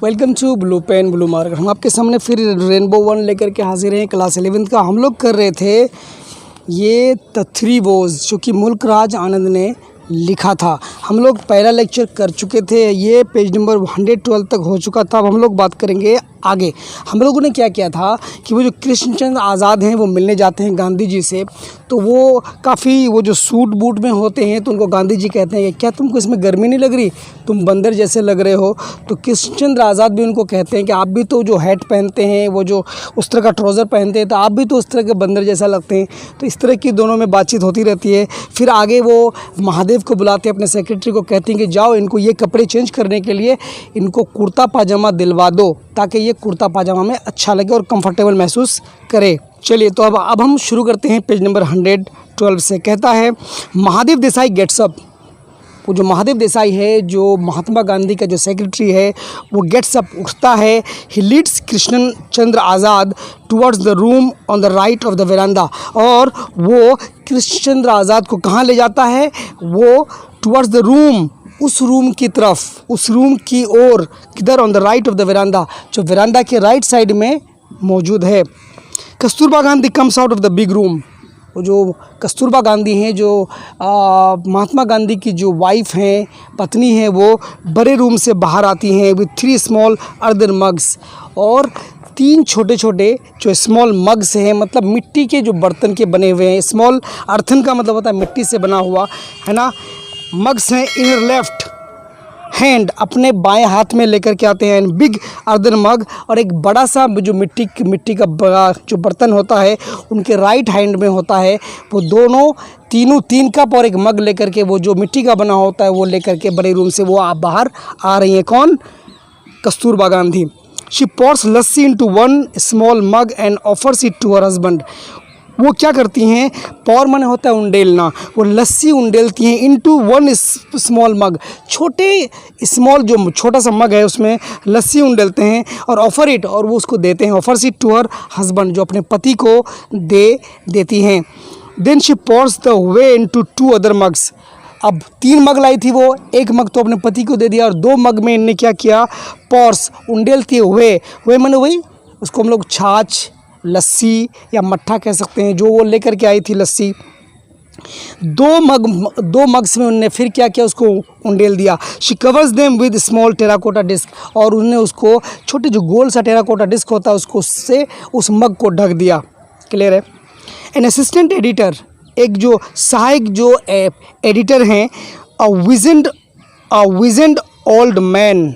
Welcome to blue pen blue marker. हम आपके सामने फिर रेनबो 1 लेकर के हाजिर हैं। क्लास 11th का हम लोग कर रहे थे ये द थ्री बोज, जो कि मुल्क राज आनंद ने लिखा था। हम लोग पहला लेक्चर कर चुके थे, ये पेज नंबर 112 तक हो चुका था। अब हम लोग बात करेंगे आगे। हम लोगों ने क्या किया था कि वो जो कृष्णचंद्र आज़ाद हैं वो मिलने जाते हैं गांधी जी से, तो वो काफ़ी वो जो सूट बूट में होते हैं तो उनको गांधी जी कहते हैं कि क्या तुमको इसमें गर्मी नहीं लग रही, तुम बंदर जैसे लग रहे हो। तो कृष्णचंद्र आज़ाद भी उनको कहते हैं कि आप भी तो जो हैट पहनते हैं, वो जो उस तरह का ट्राउज़र पहनते हैं, तो आप भी तो उस तरह के बंदर जैसा लगते हैं। तो इस तरह की दोनों में बातचीत होती रहती है। फिर आगे वो महादेव को बुलाते हैं, अपने सेक्रेटरी को कहते हैं कि जाओ इनको ये कपड़े चेंज करने के लिए इनको कुर्ता पाजामा दिलवा दो, ताकि ये कुर्ता पाजामा में अच्छा लगे और कंफर्टेबल महसूस करे। चलिए, तो अब हम शुरू करते हैं पेज नंबर 112 से। कहता है महादेव देसाई गेट्स अप। वो जो महादेव देसाई है, जो महात्मा गांधी का जो सेक्रेटरी है, वो गेट्स अप, उठता है। He leads Krishna Chandra Azad towards the room on the right of the verandah. और वो कृष्ण चंद्र आज़ाद को कहाँ ले जाता है? वो टुवर्ड्स द रूम, उस रूम की तरफ, उस रूम की ओर। किधर? On the right of the veranda, जो वेरांडा के राइट साइड में मौजूद है। Kasturba Gandhi comes out of the big room. वो जो कस्तूरबा गांधी हैं, जो महात्मा गांधी की जो वाइफ हैं, पत्नी हैं, वो बड़े रूम से बाहर आती हैं विथ 3 स्मॉल अर्दन मग्स। और 3 छोटे छोटे जो स्मॉल मग्स हैं, मतलब मिट्टी के जो बर्तन के बने हुए हैं। स्मॉल अर्थन का मतलब होता है मिट्टी से बना हुआ, है ना। मग्स हैं इन हर लेफ्ट हैंड, अपने बाएं हाथ में लेकर के आते हैं। बिग अर्दन मग, और एक बड़ा सा जो मिट्टी का बड़ा जो बर्तन होता है उनके राइट हैंड में होता है। वो दोनों तीनों 3 कप और एक मग लेकर के, वो जो मिट्टी का बना होता है वो लेकर के बड़े रूम से वो आप बाहर आ रही हैं। कौन? Kasturba Gandhi. She pours lassi into 1 small mug and offers it to her husband. वो क्या करती हैं? पौर माने होता है उंडेलना। वो लस्सी उंडेलती हैं इनटू 1 स्मॉल मग, छोटे स्मॉल जो छोटा सा मग है उसमें लस्सी उंडेलते हैं। और ऑफर इट, और वो उसको देते हैं। Offers it to her husband, जो अपने पति को देती हैं। Then she pours the whey into 2 other mugs. अब 3 मग लाई थी वो, 1 मग तो अपने पति को दे दिया, और 2 मग में इनने क्या किया? पोर्स, उंडेलती हुए माने वही, उसको हम लोग छाछ, लस्सी या मट्ठा कह सकते हैं, जो वो लेकर के आई थी लस्सी। 2 मग्स में उन्होंने फिर क्या किया? उसको उंडेल दिया। She covers them with small terracotta disc, और उन्होंने उसको छोटे जो गोल सा टेराकोटा डिस्क होता है उसको उससे उस मग को ढक दिया। क्लियर है? एन असिस्टेंट एडिटर, एक जो सहायक जो एडिटर हैं, अ विज़न्ड ओल्ड मैन,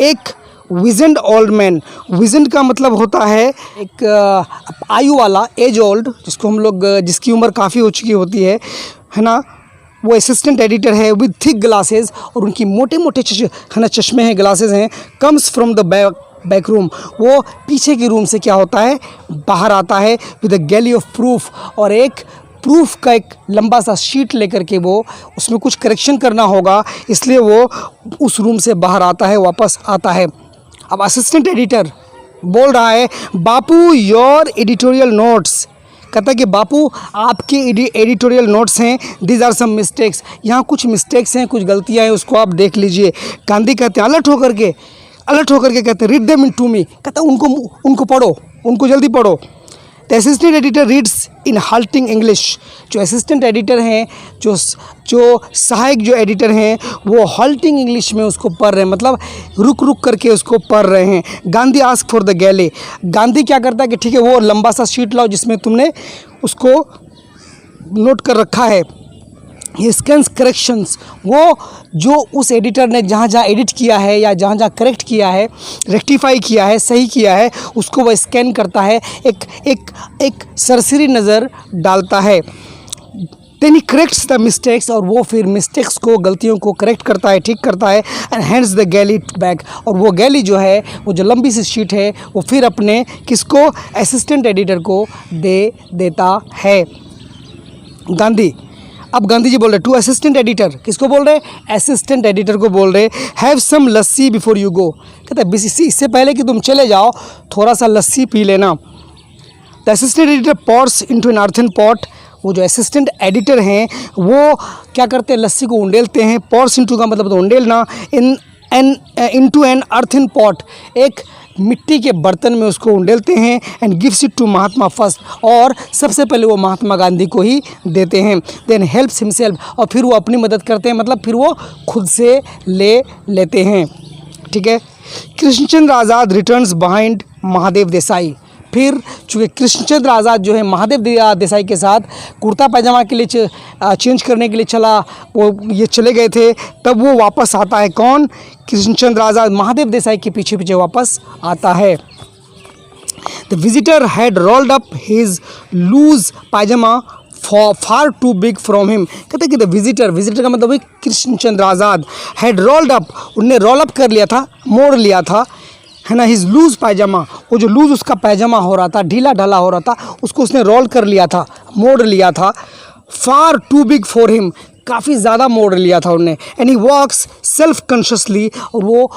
एक विज़न्ड ओल्ड मैन। विज़न्ड का मतलब होता है एक आयु वाला, एज ओल्ड, जिसको हम लोग, जिसकी उम्र काफ़ी हो चुकी होती है ना। वो असिस्टेंट एडिटर है विद थिक ग्लासेस, और उनकी मोटे मोटे है ना चश्मे हैं, ग्लासेस हैं। Comes from the back room, वो पीछे के रूम से क्या होता है? बाहर आता है। With a galley of proof, और एक प्रूफ का एक लंबा सा शीट लेकर के, वो उसमें कुछ करेक्शन करना होगा, इसलिए वो उस रूम से बाहर आता है, वापस आता है। अब असिस्टेंट एडिटर बोल रहा है, बापू योर एडिटोरियल नोट्स। कहता है कि बापू आपके एडिटोरियल नोट्स हैं, दीज आर सम मिस्टेक्स, यहाँ कुछ मिस्टेक्स हैं, कुछ गलतियाँ हैं, उसको आप देख लीजिए। गांधी कहते हैं अलर्ट होकर के कहते हैं, read them in to me. कहता है उनको पढ़ो, उनको जल्दी पढ़ो। The assistant editor reads in halting English. जो असिस्टेंट एडिटर हैं, जो सहायक जो एडिटर हैं, वो हाल्टिंग इंग्लिश में उसको पढ़ रहे हैं, मतलब रुक करके उसको पढ़ रहे हैं। गांधी आस्क फॉर द गैले। गांधी क्या करता है कि ठीक है, वो लंबा सा शीट लाओ जिसमें तुमने उसको नोट कर रखा है। ही स्कैन्स करेक्शंस, वो जो उस एडिटर ने जहाँ जहाँ एडिट किया है या जहाँ जहाँ करेक्ट किया है, रेक्टिफाई किया है, सही किया है, उसको वह स्कैन करता है, एक सरसरी नज़र डालता है। Then he corrects the mistakes, और वो फिर मिस्टेक्स को, गलतियों को करेक्ट करता है, ठीक करता है। And hands the galley back, और वो गैली जो है, वो जो लंबी सी शीट है, वो फिर अपने किसको? असिस्टेंट एडिटर को दे देता है। गांधी, अब गांधी जी बोल रहे टू असिस्टेंट एडिटर, किसको बोल रहे? असिस्टेंट एडिटर को बोल रहे, have some lassi before you go. कहते हैं इससे पहले कि तुम चले जाओ, थोड़ा सा लस्सी पी लेना। The assistant editor pours into an earthen pot. वो जो असिस्टेंट एडिटर हैं वो क्या करते हैं? लस्सी को उंडेलते हैं। पॉर्स इनटू का मतलब तो उंडेलना। In an into an earthen pot, एक मिट्टी के बर्तन में उसको उंडेलते हैं, and gives it to Mahatma first, और सबसे पहले वो महात्मा गांधी को ही देते हैं। देन हेल्प्स हिमसेल्फ, और फिर वो अपनी मदद करते हैं, मतलब फिर वो खुद से ले लेते हैं। ठीक है। कृष्णचंद्र आज़ाद रिटर्न्स बिहाइंड महादेव देसाई, फिर चूँकि कृष्णचंद्र आज़ाद जो है महादेव देसाई के साथ कुर्ता पैजामा के लिए चेंज करने के लिए ये चले गए थे, तब वो वापस आता है। कौन? कृष्णचंद्र आज़ाद महादेव देसाई के पीछे पीछे वापस आता है। The visitor had rolled up his loose pyjama far too big from him, कहते कि द विजिटर का मतलब है Krishnachandra Azad, had rolled up, उनने रोल अप कर लिया था, मोड़ लिया था, है ना, हिज लूज पायजामा, वो जो लूज उसका पैजामा हो रहा था, ढीला ढाला हो रहा था, उसको उसने रोल कर लिया था, मोड़ लिया था। Far too big for him, काफ़ी ज़्यादा मोड़ लिया था उनने। And he walks self consciously, और वो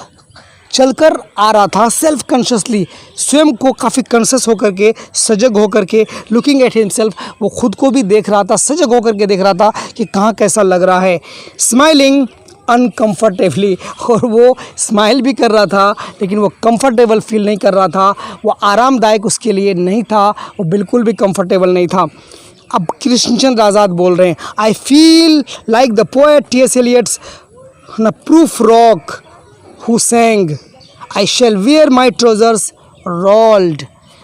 चलकर आ रहा था सेल्फ कॉन्शियसली, स्वयं को काफ़ी कॉन्शियस होकर के, सजग होकर के, लुकिंग एट हिमसेल्फ, वो खुद को भी देख रहा था, सजग होकर के देख रहा था कि कहाँ कैसा लग रहा है। स्माइलिंग अनकम्फर्टेबली, और वो स्माइल भी कर रहा था लेकिन वो कंफर्टेबल फील नहीं कर रहा था, वो आरामदायक उसके लिए नहीं था, वो बिल्कुल भी कंफर्टेबल नहीं था। अब कृष्णचंद्र आज़ाद बोल रहे हैं, I feel like the poet T S. Eliot's Prufrock who sang I shall wear my trousers rolled.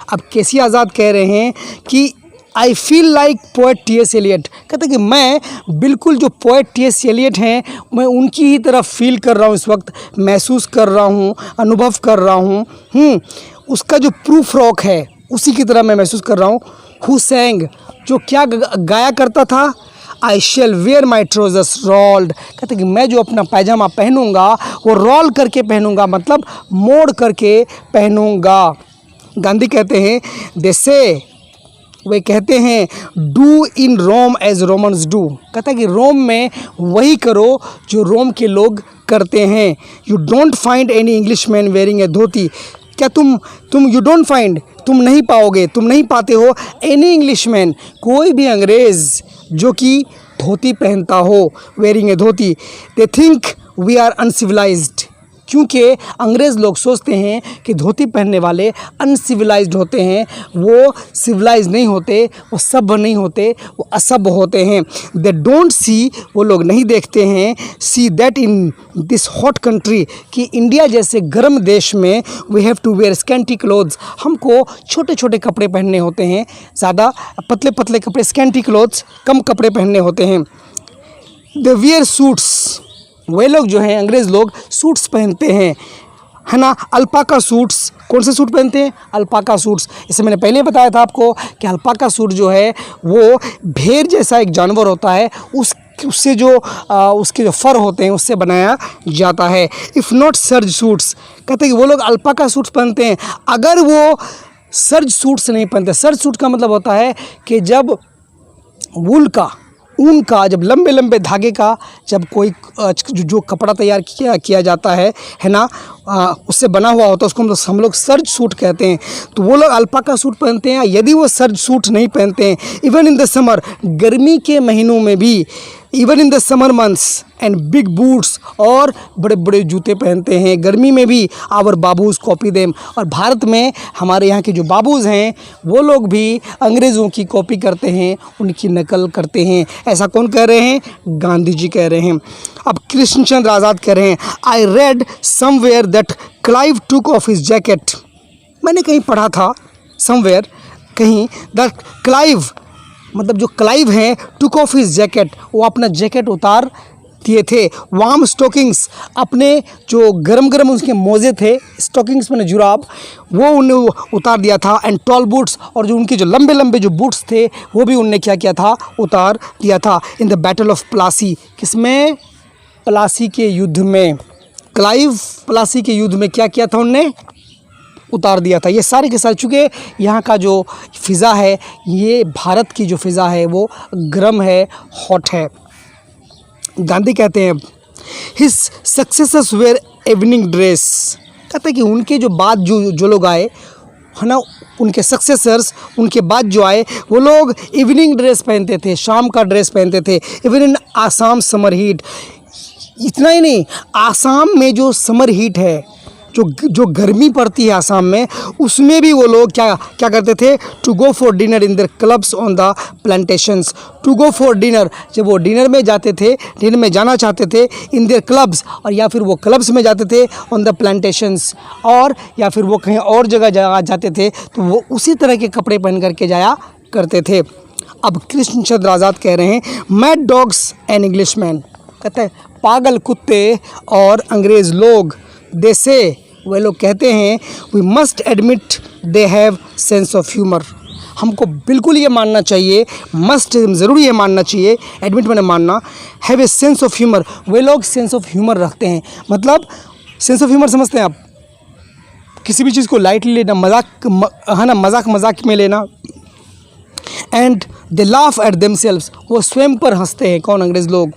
अब के.सी. आज़ाद कह रहे हैं कि I feel like poet T S. Eliot, कहते हैं कि मैं बिल्कुल जो पोएट टी.एस. एलियट हैं मैं उनकी ही तरह फील कर रहा हूँ, इस वक्त महसूस कर रहा हूँ, अनुभव कर रहा हूँ। उसका जो प्रूफ रॉक है उसी की तरह मैं महसूस कर रहा हूँ। हु सेंग, जो क्या गाया करता था, I shall wear my trousers rolled, कहते कि मैं जो अपना पैजामा पहनूंगा वो रोल करके पहनूंगा, मतलब मोड़ करके पहनूंगा। गांधी कहते हैं दे से, वे कहते हैं do in Rome as Romans do, कहता है कि रोम में वही करो जो रोम के लोग करते हैं। You don't find any English man wearing a dhoti, क्या तुम यू डोंट फाइंड, तुम नहीं पाओगे, तुम नहीं पाते हो एनी इंग्लिश मैन, कोई भी अंग्रेज़ जो कि धोती पहनता हो, wearing a dhoti. They think we are uncivilised, क्योंकि अंग्रेज़ लोग सोचते हैं कि धोती पहनने वाले अनसिविलाइज्ड होते हैं, वो सिविलाइज नहीं होते, वो सभ्य नहीं होते, वो असभ्य होते हैं। दे डोंट सी, वो लोग नहीं देखते हैं, see that in this hot country, कि इंडिया जैसे गर्म देश में we have to wear scanty clothes, हमको छोटे छोटे कपड़े पहनने होते हैं, ज़्यादा पतले पतले कपड़े, स्कैंटी क्लोथ्स, कम कपड़े पहनने होते हैं। दे वियर सूट्स, वे लोग जो हैं अंग्रेज़ लोग सूट्स पहनते हैं, है ना, अल्पाका सूट्स। कौन से सूट पहनते हैं? Alpaca suits. इसे मैंने पहले बताया था आपको कि अल्पाका सूट जो है वो भेड़ जैसा एक जानवर होता है, उससे जो उसके जो फर होते हैं उससे बनाया जाता है। इफ़ नॉट सर्ज सूट्स, कहते हैं कि वो लोग अल्पाका सूट्स पहनते हैं, अगर वो सर्ज सूट्स नहीं पहनते। सर्ज सूट का मतलब होता है कि जब वूल का, ऊन का, जब लंबे लंबे धागे का जब कोई जो कपड़ा तैयार किया जाता है ना, उससे बना हुआ होता है, उसको हम लोग सर्ज सूट कहते हैं। तो वो लोग अल्पाका सूट पहनते हैं। यदि वो सर्ज सूट नहीं पहनते हैं, इवन इन द समर, गर्मी के महीनों में भी, even in the summer months, and big boots, और बड़े बड़े जूते पहनते हैं गर्मी में भी। आवर बाबूज कॉपी देम, और भारत में हमारे यहाँ के जो बाबूज हैं वो लोग भी अंग्रेज़ों की कॉपी करते हैं, उनकी नकल करते हैं। ऐसा कौन कह रहे हैं? गांधी जी कह रहे हैं। अब कृष्णचंद्र आज़ाद कह रहे हैं, I read somewhere that Clive took off his jacket, मैंने कहीं पढ़ा था, समवेयर कहीं, दैट क्लाइव, मतलब जो क्लाइव हैं, टुक ऑफ हिज जैकेट, वो अपना जैकेट उतार दिए थे। वार्म स्टॉकिंग्स, अपने जो गरम गरम उसके मोजे थे, स्टॉकिंग्स में जुराब, वो उन्हें उतार दिया था। एंड टॉल बूट्स, और जो उनके जो लंबे लंबे जो बूट्स थे वो भी उनने क्या किया था? उतार दिया था। In the battle of Plassey, किसमें? प्लासी के युद्ध में। क्लाइव प्लासी के युद्ध में क्या किया था? उनने उतार दिया था। ये सारे के सारे, चूँकि यहाँ का जो फ़िज़ा है, ये भारत की जो फ़िज़ा है वो गर्म है, हॉट है। गांधी कहते हैं his successors wear evening dress, कहते हैं कि उनके जो बाद जो लोग आए, है ना, उनके सक्सेसर्स, उनके बाद जो आए वो लोग इवनिंग ड्रेस पहनते थे, शाम का ड्रेस पहनते थे। Even in Assam summer heat, इतना ही नहीं, आसाम में जो समर हीट है, जो गर्मी पड़ती है आसाम में, उसमें भी वो लोग क्या क्या करते थे, to go for dinner in their clubs on the plantations. To go for dinner, जब वो डिनर में जाते थे, डिनर में जाना चाहते थे, इन देयर क्लब्स, और या फिर वो क्लब्स में जाते थे ऑन द प्लांटेशंस, और या फिर वो कहीं और जगह जाते थे तो वो उसी तरह के कपड़े पहन करके जाया करते थे। अब कृष्ण चंद्र आज़ाद कह रहे हैं मैड डॉग्स एंड इंग्लिशमैन, कहते हैं पागल कुत्ते और अंग्रेज़ लोग, दे से वे लोग कहते हैं we must admit they have sense of humour. हमको बिल्कुल ये मानना चाहिए, मस्ट ज़रूर ये मानना चाहिए, एडमिट मैंने मानना, have a sense of humour, वे लोग सेंस ऑफ ह्यूमर रखते हैं। मतलब सेंस ऑफ ह्यूमर समझते हैं आप, किसी भी चीज़ को लाइटली लेना, मजाक में लेना। And they laugh at themselves, वो स्वयं पर हंसते हैं, कौन, अंग्रेज़ लोग।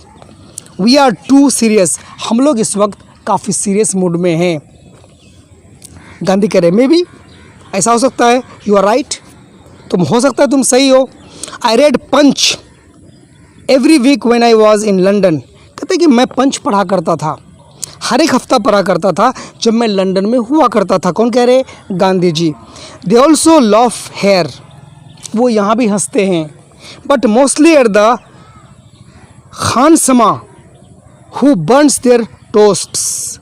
वी आर टू सीरियस, हम लोग इस वक्त काफ़ी सीरियस मूड में हैं। गांधी कह रहे मे बी, ऐसा हो सकता है, यू आर राइट, तुम हो सकता है तुम सही हो। I read Punch every week when I was in London, कहते कि मैं पंच पढ़ा करता था, हर एक हफ्ता पढ़ा करता था जब मैं लंदन में हुआ करता था। कौन कह रहे, Gandhi ji. They also laugh here, वो यहाँ भी हंसते हैं, but mostly at the khansama who burns their toasts,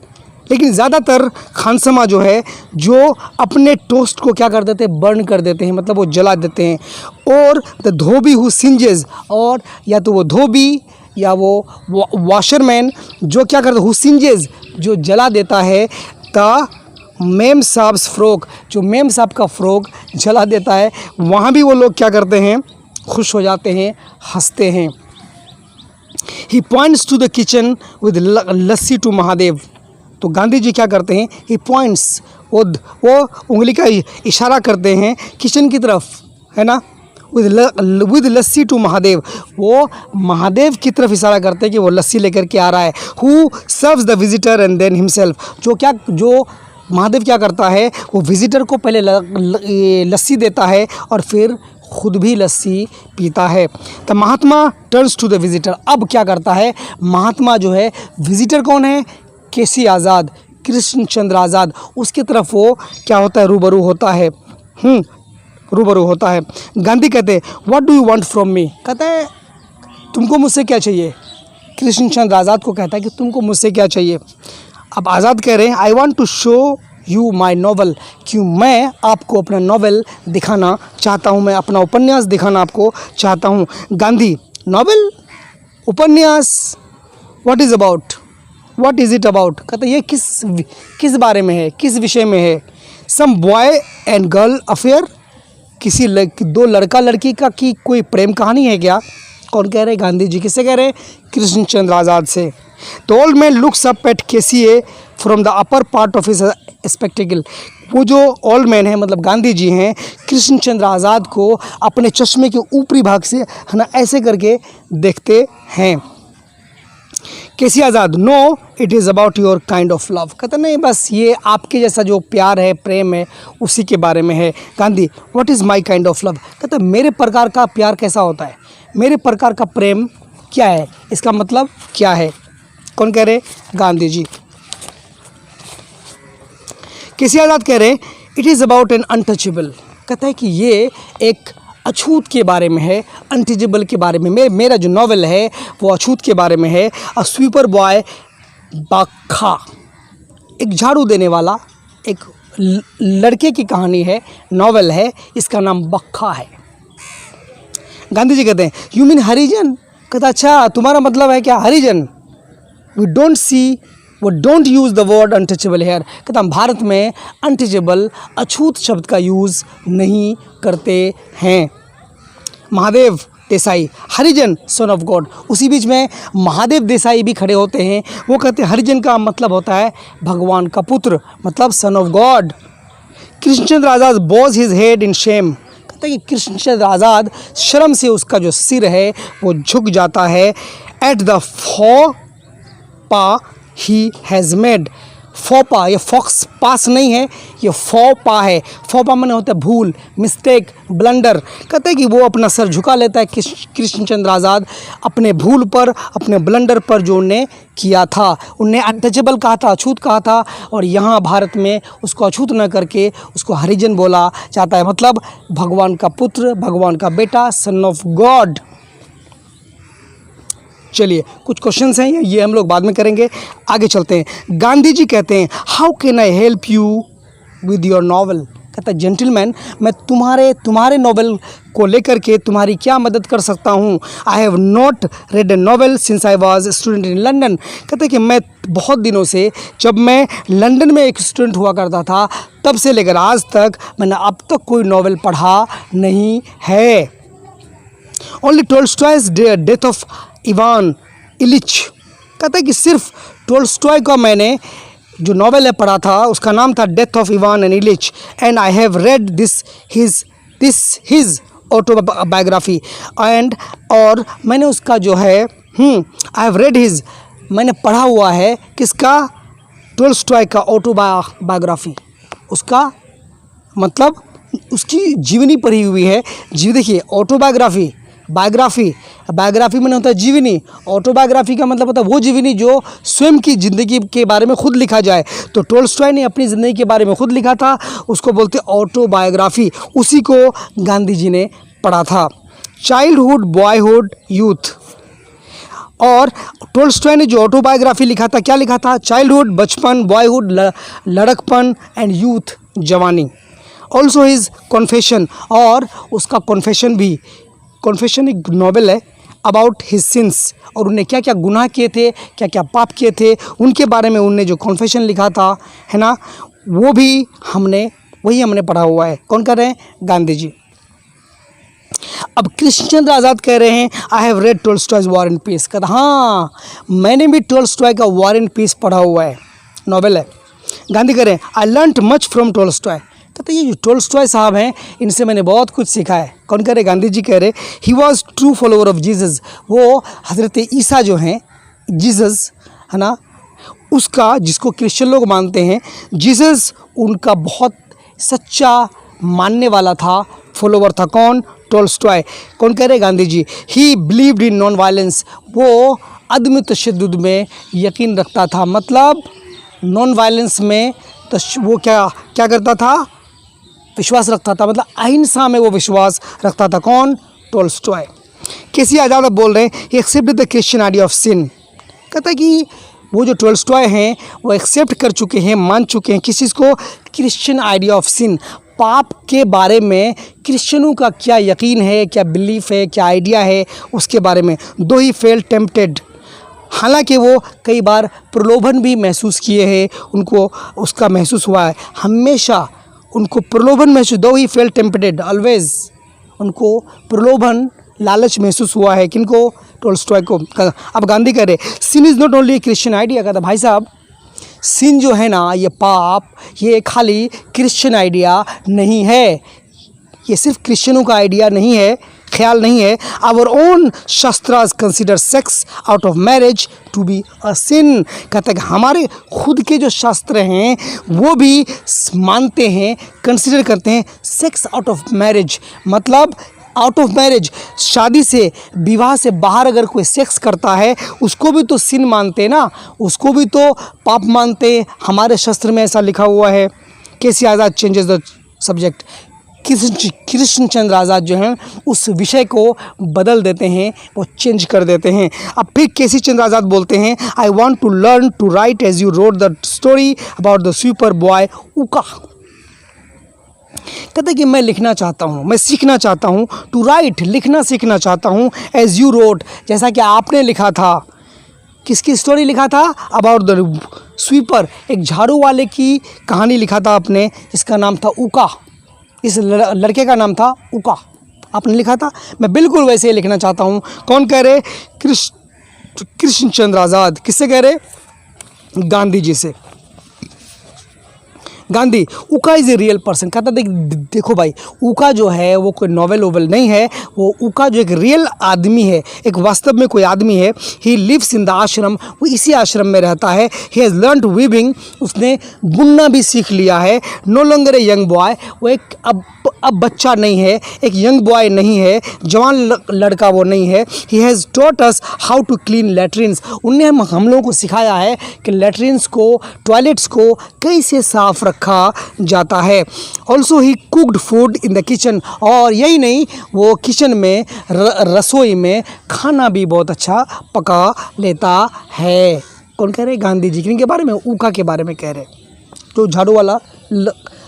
लेकिन ज़्यादातर खानसमा जो है, जो अपने टोस्ट को क्या कर देते हैं, बर्न कर देते हैं, मतलब वो जला देते हैं। और द धोबी हु सिंजेस, और या तो वो धोबी या वो वॉशरमैन जो क्या करता है, हु सिंजेस, जो जला देता है, द मेम साहब्स फ्रॉक, जो मेम साहब का फ्रॉक जला देता है, वहाँ भी वो लोग क्या करते हैं, खुश हो जाते हैं, हंसते हैं। He points to the kitchen with lassi to Mahadev, तो गांधी जी क्या करते हैं, ही पॉइंट्स, वो उंगली का इशारा करते हैं किचन की तरफ, है ना, विद लस्सी टू महादेव, वो महादेव की तरफ इशारा करते हैं कि वो लस्सी लेकर के आ रहा है। Who serves the visitor and then himself, जो महादेव क्या करता है, वो विजिटर को पहले लस्सी देता है और फिर खुद भी लस्सी पीता है। तो महात्मा टर्न्स टू द विजिटर, अब क्या करता है महात्मा जो है, विजिटर कौन है, केसी आज़ाद, कृष्ण चंद्र आज़ाद, उसकी तरफ वो क्या होता है, रूबरू होता है, रूबरू होता है। गांधी कहते हैं what do you want from me, कहता है तुमको मुझसे क्या चाहिए, कृष्ण चंद्र आज़ाद को कहता है कि तुमको मुझसे क्या चाहिए। अब आज़ाद कह रहे हैं I want to show you my novel, क्यों मैं आपको अपना नॉवल दिखाना चाहता हूँ, मैं अपना उपन्यास दिखाना आपको चाहता हूँ। गांधी नॉवल, उपन्यास, what is about, what is it about, कहते ये किस बारे में है, किस विषय में है। सम बॉय एंड गर्ल अफेयर, किसी दो लड़का लड़की का की कोई प्रेम कहानी है क्या। कौन कह रहे हैं, गांधी जी। किससे कह रहे हैं, कृष्ण चंद्र आज़ाद से। The old man looks up at KCA from the upper part of his spectacled, वो जो ओल्ड मैन है मतलब गांधी जी हैं, कृष्ण चंद्र आज़ाद को अपने चश्मे के ऊपरी भाग से, है ना, ऐसे करके देखते हैं। K C Azad no it is about your kind of love, कहते नहीं बस ये आपके जैसा जो प्यार है, प्रेम है, उसी के बारे में है। Gandhi what is my kind of love, कहते मेरे प्रकार का प्यार कैसा होता है, मेरे प्रकार का प्रेम क्या है, इसका मतलब क्या है। कौन कह रहे, गांधी जी। केसी आज़ाद कह रहे it is about an untouchable, कहता है कि ये एक अछूत के बारे में है, अनटचेबल के बारे में। मेरा जो नॉवेल है वो अछूत के बारे में है। अ स्वीपर बॉय बक्खा, एक झाड़ू देने वाला एक लड़के की कहानी है, नॉवेल है, इसका नाम बक्खा है। गांधी जी कहते हैं यू मीन हरिजन, कहता अच्छा तुम्हारा मतलब है क्या हरिजन। वी डोंट सी, वो don't use the word untouchable here, कहता हम भारत में अनटचेबल, अछूत शब्द का यूज़ नहीं करते हैं। महादेव देसाई हरिजन सन ऑफ गॉड, उसी बीच में महादेव देसाई भी खड़े होते हैं। वो कहते हैं हरिजन का मतलब होता है भगवान का पुत्र, मतलब son of God. Krishnachandra Azad boughs his head in Shem, कहते हैं कि कृष्णचंद्र आज़ाद शर्म से उसका जो सिर है वो झुक जाता है। एट द फॉ पा ही हैज़ मेड, फोपा, ये फॉक्स पास नहीं है, ये फोपा है। फोपा माने होता है भूल, मिस्टेक, ब्लंडर। कहते हैं कि वो अपना सर झुका लेता है कृष्णचंद्र आज़ाद अपने भूल पर, अपने ब्लंडर पर जो उनने किया था। उनने अनटचेबल कहा था, अछूत कहा था, और यहाँ भारत में उसको अछूत न करके उसको हरिजन बोला जाता है, मतलब भगवान का पुत्र, भगवान का बेटा, सन ऑफ गॉड। चलिए कुछ क्वेश्चंस हैं, ये हम लोग बाद में करेंगे, आगे चलते हैं। गांधी जी कहते हैं how can I help you with your novel. कहता है जेंटलमैन, मैं तुम्हारे नॉवल को लेकर के तुम्हारी क्या मदद कर सकता हूँ। I have not red A novel since I was student in London. कहते हैं कि मैं बहुत दिनों से, जब मैं लंदन में एक स्टूडेंट हुआ करता था, तब से लेकर आज तक मैंने अब तक कोई नॉवल पढ़ा नहीं है। Only Tolstoy's death of Ivan Ilyich. कहता है कि सिर्फ टोल्स्टॉय का मैंने जो नॉवेल है पढ़ा था, उसका नाम था death of Ivan and Ilyich, and I have read this his autobiography and, और मैंने उसका जो है आई हैव रेड हिज, मैंने पढ़ा हुआ है किसका, टोल्स्टॉय का ऑटोबायोग्राफी। उसका मतलब उसकी जीवनी पढ़ी हुई है। देखिए ऑटोबायोग्राफी, बायोग्राफी में होता है जीवनी, ऑटोबायोग्राफी का मतलब होता है वो जीवनी जो स्वयं की ज़िंदगी के बारे में खुद लिखा जाए। तो टोल्स्टॉय ने अपनी ज़िंदगी के बारे में खुद लिखा था, उसको बोलते ऑटोबायोग्राफी। उसी को गांधी जी ने पढ़ा था। Childhood, boyhood, youth. और टोल्स्टॉय ने जो ऑटोबायोग्राफी लिखा था, क्या लिखा था, चाइल्डहुड बचपन, बॉयहुड लड़कपन, एंड यूथ जवानी। ऑल्सो हिज कॉन्फेशन, और उसका कॉन्फेशन एक नॉवेल है अबाउट हिज सिंस, और उन्हें क्या क्या गुनाह किए थे, क्या क्या पाप किए थे, उनके बारे में उनने जो कॉन्फेशन लिखा था, है ना, वो भी वही हमने पढ़ा हुआ है। कौन कर रहे हैं, गांधी जी। अब कृष्णचंद्र आज़ाद कह रहे हैं I have read Tolstoy's war and peace. कहता हाँ, मैंने भी टोल्स्टॉय का वॉर एंड पीस पढ़ा हुआ है, नॉवेल है। गांधी कह रहे हैं I learned much from Tolstoy. कहते ये जो टोल्स्टॉय साहब हैं, इनसे मैंने बहुत कुछ सीखा है। कौन कह रहे, गांधी जी कह रहे he was true follower of Jesus. वो हज़रत ईसा जो हैं, जीसस है ना, उसका, जिसको क्रिश्चियन लोग मानते हैं, जीसस उनका बहुत सच्चा मानने वाला था, फॉलोवर था। कौन, टोल्स्टॉय। कौन कह रहे, Gandhi ji. He believed in non violence, वो अदम तशद्दुद में यकीन रखता था, मतलब नॉन वायलेंस में वो क्या करता था, विश्वास रखता था, मतलब अहिंसा में वो विश्वास रखता था। कौन, टोल्स्टॉय। केसी आज़ाद अब बोल रहे हैं he accepted the Christian idea of sin. कहता है कि वो जो टोल्स्टॉय हैं वो एक्सेप्ट कर चुके हैं, मान चुके हैं किस चीज़ को, क्रिश्चियन आइडिया ऑफ सिन, पाप के बारे में क्रिश्चियनों का क्या यकीन है, क्या बिलीफ है, क्या आइडिया है, उसके बारे में। दो ही फेल टेम्पटेड, हालांकि वो कई बार प्रलोभन भी महसूस किए हैं, उनको उसका महसूस हुआ है, हमेशा उनको प्रलोभन महसूस, दो ही फेल टेम्पटेड ऑलवेज, उनको प्रलोभन, लालच महसूस हुआ है। किनको, टोल्स्टॉय को। अब गांधी कह रहे sin is not only Christian idea. कहता भाई साहब, सिन जो है ना, ये पाप, ये खाली क्रिश्चियन आइडिया नहीं है, ये सिर्फ क्रिश्चियनों का आइडिया नहीं है, ख्याल नहीं है। Our own shastras consider sex out of marriage to be a sin. कहते हैं कि हमारे खुद के जो शास्त्र हैं वो भी मानते हैं, कंसिडर करते हैं सेक्स आउट ऑफ मैरिज, मतलब आउट ऑफ मैरिज, शादी से, विवाह से बाहर अगर कोई सेक्स करता है उसको भी तो सिन मानते हैं ना, उसको भी तो पाप मानते हैं। हमारे शास्त्र में ऐसा लिखा हुआ है। केसी आज़ाद चेंजेस द सब्जेक्ट। कृष्णचंद्र आज़ाद जो हैं उस विषय को बदल देते हैं, वो चेंज कर देते हैं। अब फिर केसी चंद्र आज़ाद बोलते हैं I want to learn to write as you wrote the story about the sweeper boy Uka. कहते कि मैं लिखना चाहता हूँ, मैं सीखना चाहता हूँ, टू राइट, लिखना सीखना चाहता हूँ, एज यू रोट, जैसा कि आपने लिखा था। किसकी स्टोरी लिखा था, अबाउट द स्वीपर, एक झाड़ू वाले की कहानी लिखा था आपने, जिसका नाम था उका। इस लड़के का नाम था उका, आपने लिखा था। मैं बिल्कुल वैसे ही लिखना चाहता हूँ। कौन कह रहे, कृष्णचंद्र आज़ाद। किससे कह रहे, गांधी जी से। गांधी, उका इज़ ए रियल पर्सन। कहता देखो भाई, उका जो है वो कोई नॉवेल वोवेल नहीं है, वो उका जो एक रियल आदमी है, एक वास्तव में कोई आदमी है। ही लिव्स इन द आश्रम, वो इसी आश्रम में रहता है। He has learn to weaving, उसने बुनना भी सीख लिया है। No longer a young boy, वो एक अब बच्चा नहीं है, एक यंग बॉय नहीं है, जवान लड़का वो नहीं है। He has taught us how to clean latrines, उनने हम लोगों को सिखाया है कि लेट्रिन्स को, टॉयलेट्स को कैसे साफ रखा जाता है। Also he cooked food in the kitchen, और यही नहीं, वो किचन में रसोई में खाना भी बहुत अच्छा पका लेता है। कौन कह रहे? गांधी जी। किनके बारे में? ऊका के बारे में कह रहे, जो झाड़ू वाला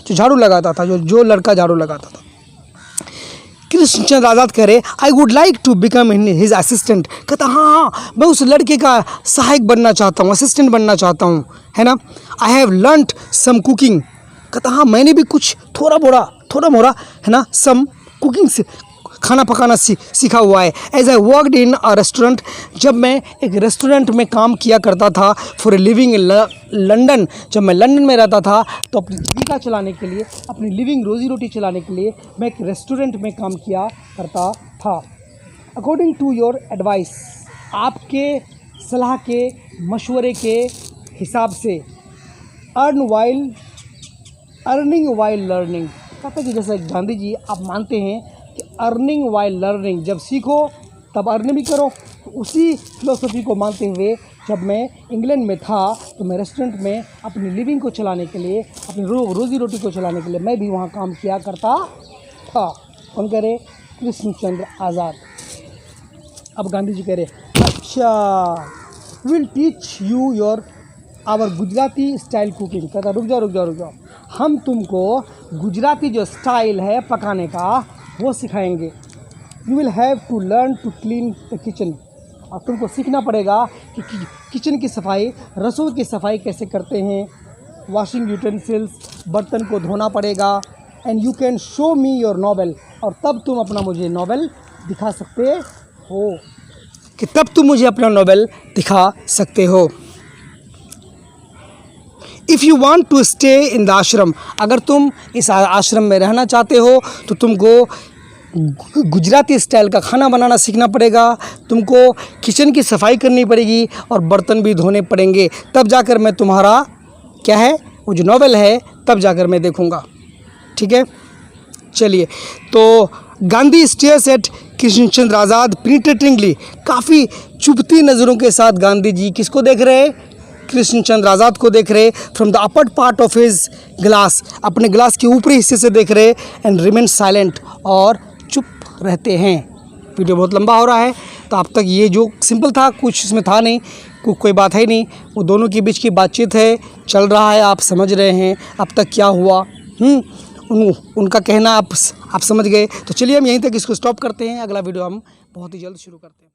जो झाड़ू लगाता था, जो लड़का झाड़ू लगाता था। कृष्णचंद्र आज़ाद कह रहे, I would like to become his assistant. कहता हाँ, मैं उस लड़के का सहायक बनना चाहता हूँ, असिस्टेंट बनना चाहता हूँ, है ना। I have learned some cooking. कहता हाँ, मैंने भी कुछ थोड़ा मोड़ा है ना, सम कुकिंग से खाना पकाना सीखा हुआ है। As I worked in a restaurant, जब मैं एक रेस्टोरेंट में काम किया करता था। For a living in London, जब मैं लंदन में रहता था तो अपनी जीविका चलाने के लिए, अपनी लिविंग रोजी रोटी चलाने के लिए मैं एक रेस्टोरेंट में काम किया करता था। अकॉर्डिंग टू योर एडवाइस, आपके सलाह के मशवरे के हिसाब से, अर्निंग वाइल लर्निंग। कहता कि जैसे गांधी जी आप मानते हैं कि अर्निंग वाइल लर्निंग, जब सीखो तब अर्न भी करो। तो उसी फिलोसफी को मानते हुए जब मैं इंग्लैंड में था तो मैं रेस्टोरेंट में अपनी लिविंग को चलाने के लिए, अपनी रोज़ी रोटी को चलाने के लिए मैं भी वहाँ काम किया करता था। कौन कह रहे? कृष्णचंद्र आज़ाद। अब गांधी जी कह रहे, अच्छा, will teach you our Gujarati style cooking. कहता रुक जाओ, हम तुमको गुजराती जो स्टाइल है पकाने का वो सिखाएंगे। You will have to learn to clean the kitchen, और तुमको सीखना पड़ेगा कि किचन की सफाई, रसोई की सफाई कैसे करते हैं। वॉशिंग यूटेंसिल्स, बर्तन को धोना पड़ेगा। And you can show me your novel, और तब तुम अपना मुझे नॉवेल दिखा सकते हो, कि तब तुम मुझे अपना नॉवेल दिखा सकते हो। If you want to stay in the ashram, अगर तुम इस आश्रम में रहना चाहते हो तो तुमको गुजराती स्टाइल का खाना बनाना सीखना पड़ेगा, तुमको किचन की सफाई करनी पड़ेगी और बर्तन भी धोने पड़ेंगे। तब जाकर मैं तुम्हारा क्या है वो जो नॉवेल है तब जाकर मैं देखूँगा। ठीक है, चलिए। तो गांधी स्टेयर्स एट कृष्णचंद्र आज़ाद पेनिट्रेटिंगली, काफ़ी चुभती नज़रों के साथ गांधी जी किसको देख रहे हैं? कृष्णचंद्र आज़ाद को देख रहे। From the upper part of his glass, अपने ग्लास के ऊपरी हिस्से से देख रहे। एंड रिमेन साइलेंट, और चुप रहते हैं। वीडियो बहुत लंबा हो रहा है, तो अब तक ये जो सिंपल था, कुछ इसमें था नहीं, कोई बात है नहीं, वो दोनों के बीच की बातचीत है, चल रहा है, आप समझ रहे हैं अब तक क्या हुआ। उनका कहना आप समझ गए। तो चलिए हम यहीं तक इसको स्टॉप करते हैं, अगला वीडियो हम बहुत ही जल्द शुरू करते हैं।